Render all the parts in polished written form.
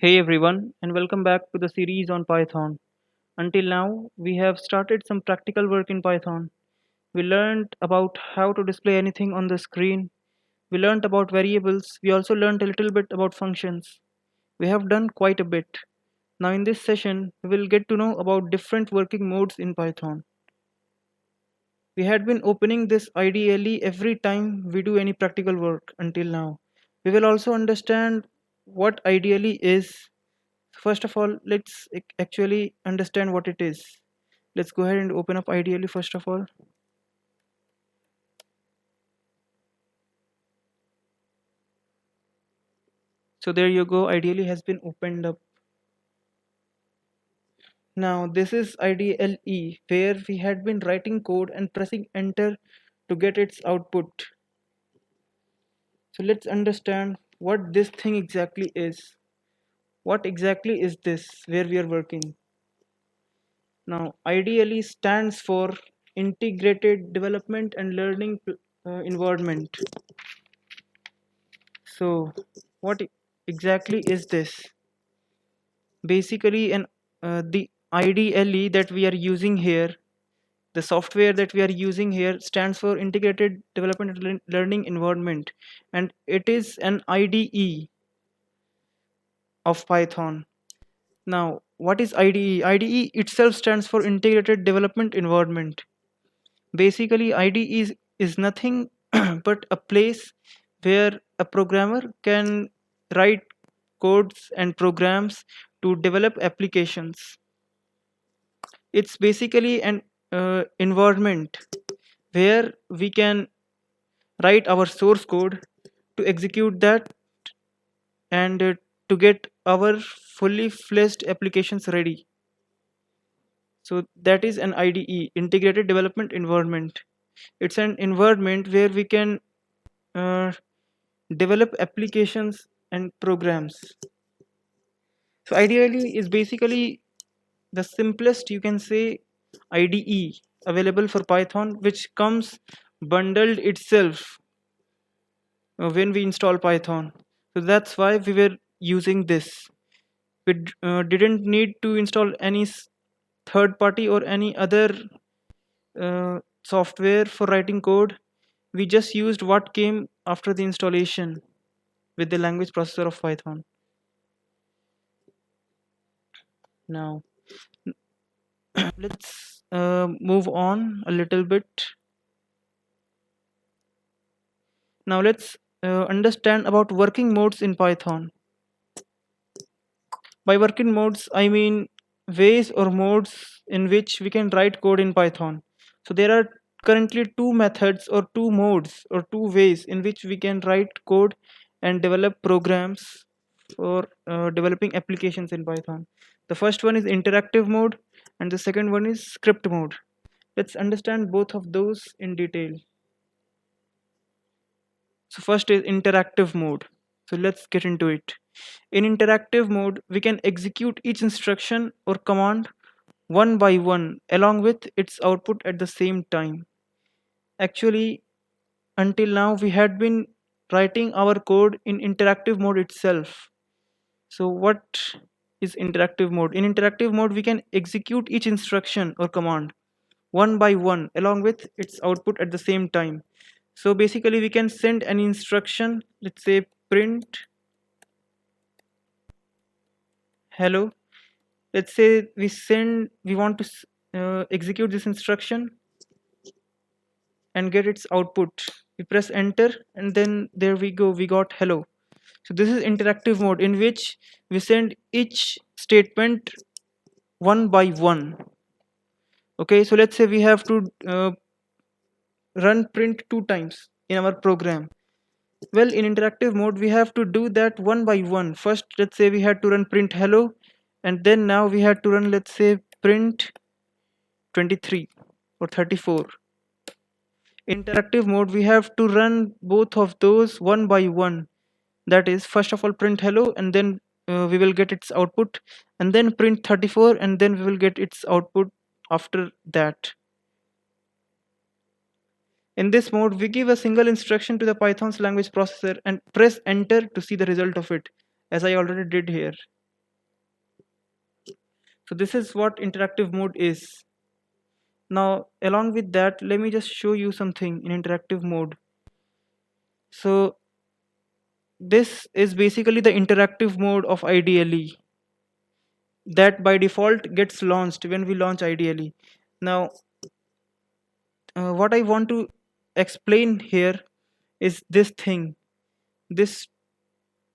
Hey everyone, and welcome back to the series on Python. Until now, we have started some practical work in Python. We learned about how to display anything on the screen. We learned about variables. We also learned a little bit about functions. We have done quite a bit. Now, in this session, we will get to know about different working modes in Python. We had been opening this ideally every time we do any practical work until now. We will also understand what ideally is. First of all, let's actually understand what it is. Let's go ahead and open up ideally first of all. So there you go, ideally has been opened up. Now this is IDLE where we had been writing code and pressing enter to get its output. So let's understand what this thing exactly is. What exactly is this where we are working? Now IDLE stands for Integrated Development and Learning Environment. So what exactly is this? Basically, the IDLE that we are using here, the software that we are using here stands for Integrated Development and Learning Environment, and it is an IDE of Python. Now, what is IDE? IDE itself stands for Integrated Development Environment. Basically, IDE is nothing but a place where a programmer can write codes and programs to develop applications. It's basically an environment where we can write our source code to execute that and to get our fully fledged applications ready. So that is an IDE, Integrated Development Environment. It's an environment where we can uh, develop applications and programs. So ideally is basically the simplest, you can say, IDE available for Python, which comes bundled itself when we install Python. So that's why we were using this. We didn't need to install any third party or any other software for writing code. We just used what came after the installation with the language processor of Python. Now, let's move on a little bit. Now, let's understand about working modes in Python. By working modes, I mean ways or modes in which we can write code in Python. So there are currently two methods or two modes or two ways in which we can write code and develop programs for developing applications in Python. The first one is interactive mode and the second one is script mode. Let's understand both of those in detail. So first is interactive mode. So let's get into it. In interactive mode, we can execute each instruction or command one by one along with its output at the same time. Actually, until now we had been writing our code in interactive mode itself. So what is interactive mode? In interactive mode, we can execute each instruction or command one by one along with its output at the same time. So basically we can send an instruction, let's say print hello. Let's say we want to execute this instruction and get its output. We press enter and then there we go, we got hello. So this is interactive mode in which we send each statement one by one. Okay, so let's say we have to run print two times in our program. Well, in interactive mode we have to do that one by one. First, let's say we had to run print hello, and then now we had to run, let's say, print 23 or 34. In interactive mode we have to run both of those one by one. That is, first of all print hello, and then we will get its output, and then print 34, and then we will get its output after that. In this mode, we give a single instruction to the Python's language processor and press enter to see the result of it, as I already did here. So this is what interactive mode is. Now along with that, let me just show you something in interactive mode. So this is basically the interactive mode of IDLE that by default gets launched when we launch IDLE. Now what I want to explain here is this thing, this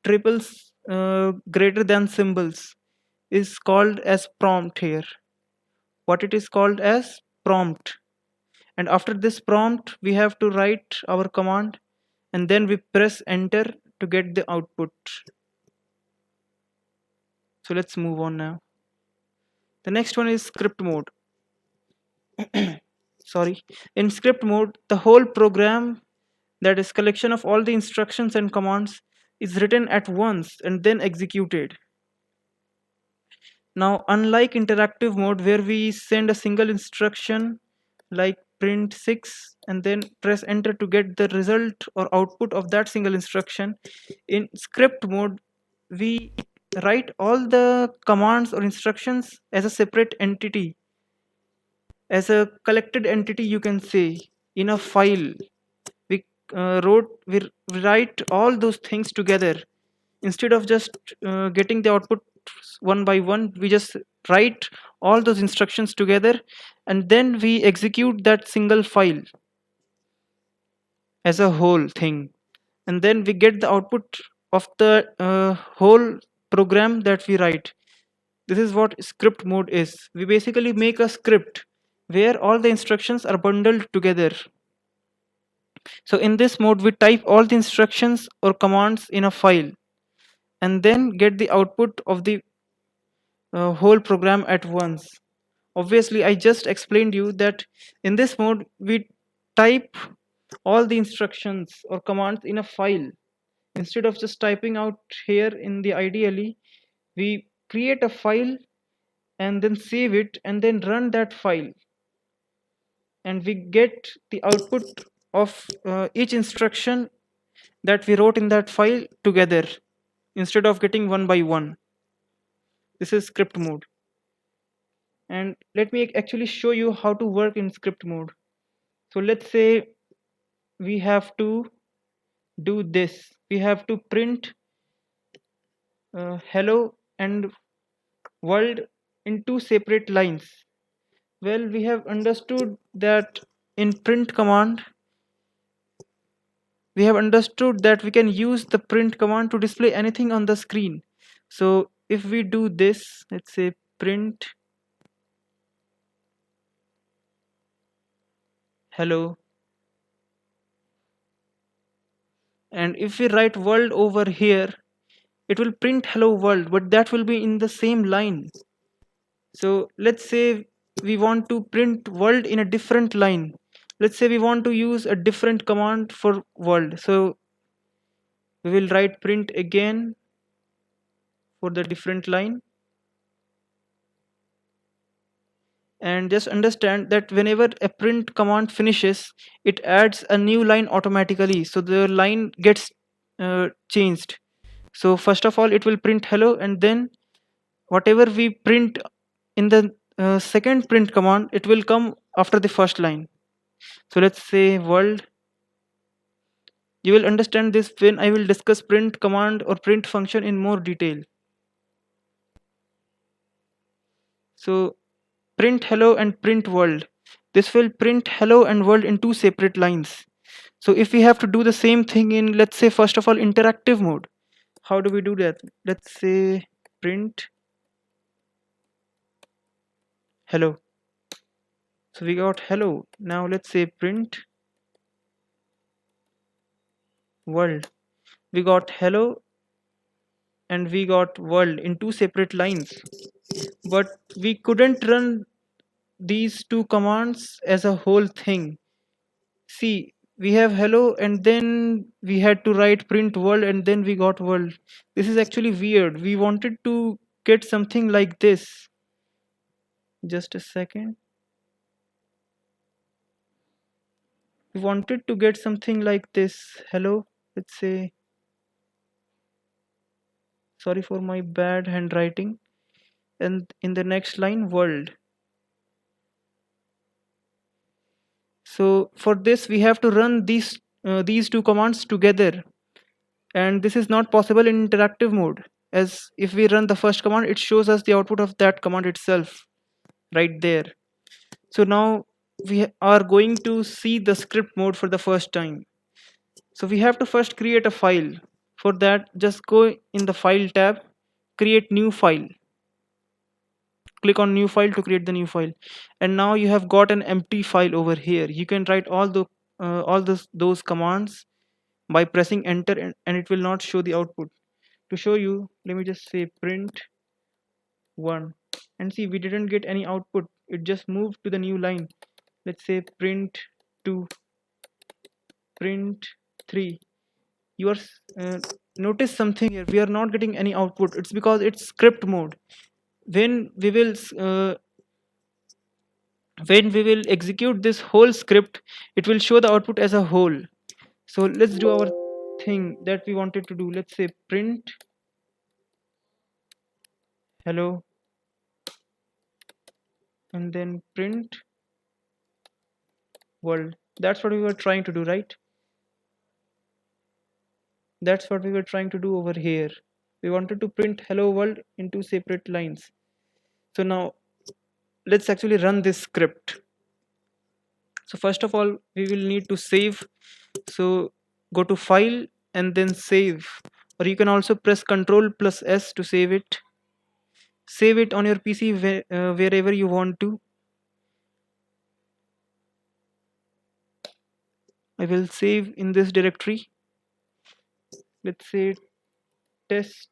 triples greater than symbols is called as prompt here. What it is called as prompt. And after this prompt we have to write our command, and then we press enter to get the output. So let's move on now. The next one is script mode. Sorry. In script mode, the whole program, that is collection of all the instructions and commands, is written at once and then executed. Now unlike interactive mode where we send a single instruction like print 6 and then press enter to get the result or output of that single instruction, in script mode we write all the commands or instructions as a separate entity, as a collected entity, you can say, in a file. We we write all those things together. Instead of just getting the output one by one, we just write all those instructions together, and then we execute that single file as a whole thing, and then we get the output of the whole program that we write. This is what script mode is. We basically make a script where all the instructions are bundled together. So in this mode we type all the instructions or commands in a file and then get the output of the whole program at once. Obviously I just explained you that in this mode we type all the instructions or commands in a file. Instead of just typing out here in the IDLE, we create a file and then save it and then run that file, and we get the output of each instruction that we wrote in that file together instead of getting one by one. This is script mode. And let me actually show you how to work in script mode. So let's say we have to do this. We have to print hello and world in two separate lines. Well, we have understood that in print command, we have understood that we can use the print command to display anything on the screen. So if we do this, let's say print hello, and if we write world over here, it will print hello world, but that will be in the same line. So let's say we want to print world in a different line. Let's say we want to use a different command for world. So we will write print again for the different line. And just understand that whenever a print command finishes, it adds a new line automatically. So the line gets changed. So first of all, it will print hello, and then whatever we print in the second print command, it will come after the first line. So let's say world. You will understand this when I will discuss print command or print function in more detail. So print hello and print world. This will print hello and world in two separate lines. So if we have to do the same thing in, let's say, first of all, interactive mode, how do we do that? Let's say print hello. So we got hello. Now let's say print world. We got hello and we got world in two separate lines, but we couldn't run these two commands as a whole thing. See, we have hello and then we had to write print world and then we got world. This is actually weird. We wanted to get something like this. Just a second. We wanted to get something like this. Hello, let's say. Sorry for my bad handwriting. and in the next line world. So for this we have to run these two commands together, and this is not possible in interactive mode, as if we run the first command it shows us the output of that command itself right there. So now we are going to see the script mode for the first time. So we have to first create a file. For that, just go in the file tab, create new file, click on new file to create the new file, and now you have got an empty file over here. You can write all those commands by pressing enter, and it will not show the output. To show you, let me just say print 1, and see, we didn't get any output. It just moved to the new line. Let's say print 2, print 3. You are notice something here, we are not getting any output. It's because it's script mode. When we will execute this whole script, it will show the output as a whole. So let's do our thing that we wanted to do. Let's say print hello, and then print world. That's what we were trying to do, right? That's what we were trying to do over here. We wanted to print hello world in two separate lines. So now let's actually run this script. So first of all, we will need to save. So go to file and then save, or you can also press Ctrl plus S to save it. Save it on your PC wherever you want to. I will save in this directory. Let's say test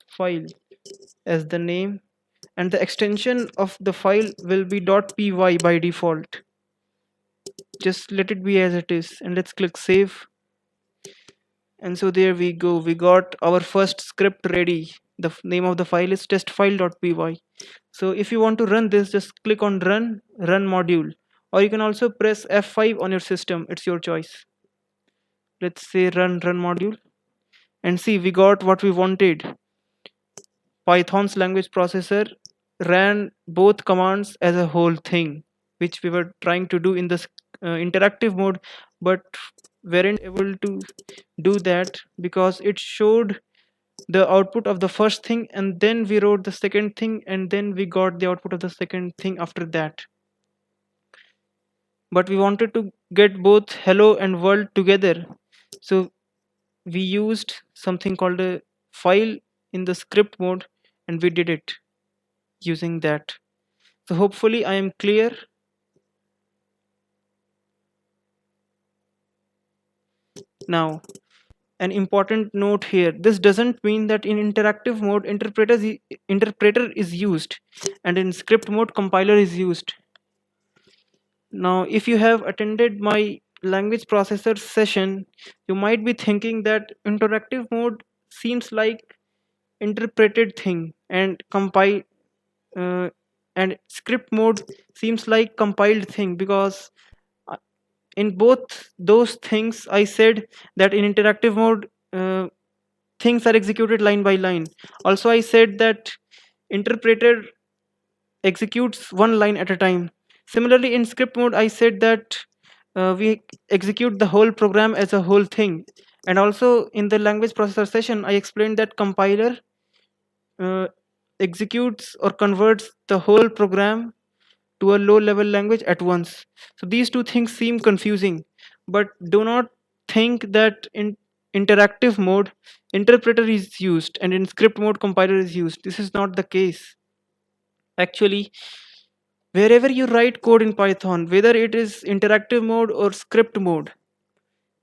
file as the name, and the extension of the file will be .py by default. Just let it be as it is, and let's click save. And so there we go, we got our first script ready. The name of the file is testfile.py. So if you want to run this, just click on run module, or you can also press F5 on your system. It's your choice. Let's say run module, and see, we got what we wanted. Python's language processor ran both commands as a whole thing, which we were trying to do in this interactive mode, but weren't able to do that because it showed the output of the first thing, and then we wrote the second thing, and then we got the output of the second thing after that. But we wanted to get both hello and world together, so we used something called a file in the script mode, and we did it using that. So hopefully I am clear. Now, an important note here, this doesn't mean that in interactive mode interpreter is used, and in script mode compiler is used. Now if you have attended my language processor session, you might be thinking that interactive mode seems like interpreted thing, and compile and script mode seems like compiled thing, because in both those things I said that in interactive mode things are executed line by line. Also I said that interpreter executes one line at a time. Similarly in script mode I said that we execute the whole program as a whole thing. And also in the language processor session I explained that compiler executes or converts the whole program to a low level language at once. So these two things seem confusing, but do not think that in interactive mode interpreter is used and in script mode compiler is used. This is not the case. Actually, wherever you write code in Python, whether it is interactive mode or script mode,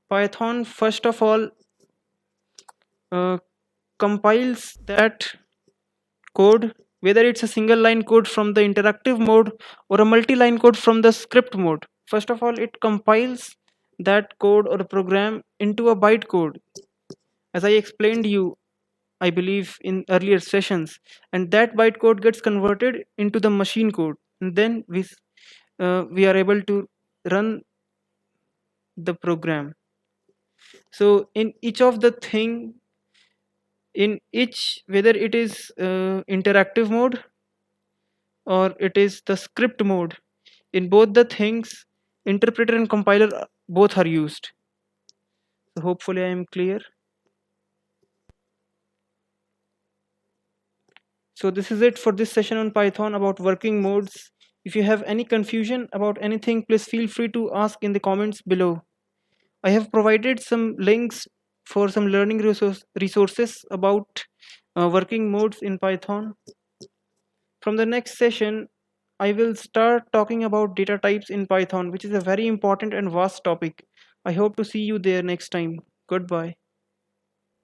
Python first of all compiles that code, whether it's a single line code from the interactive mode or a multi-line code from the script mode. First of all, it compiles that code or program into a bytecode, as I explained you, I believe, in earlier sessions, and that bytecode gets converted into the machine code, and then we are able to run the program. So in each of the thing, in each, whether it is interactive mode or it is the script mode. In both the things, interpreter and compiler both are used. So hopefully I am clear. So this is it for this session on Python about working modes. If you have any confusion about anything, please feel free to ask in the comments below. I have provided some links for some learning resources about working modes in Python. From the next session, I will start talking about data types in Python, which is a very important and vast topic. I hope to see you there next time. Goodbye.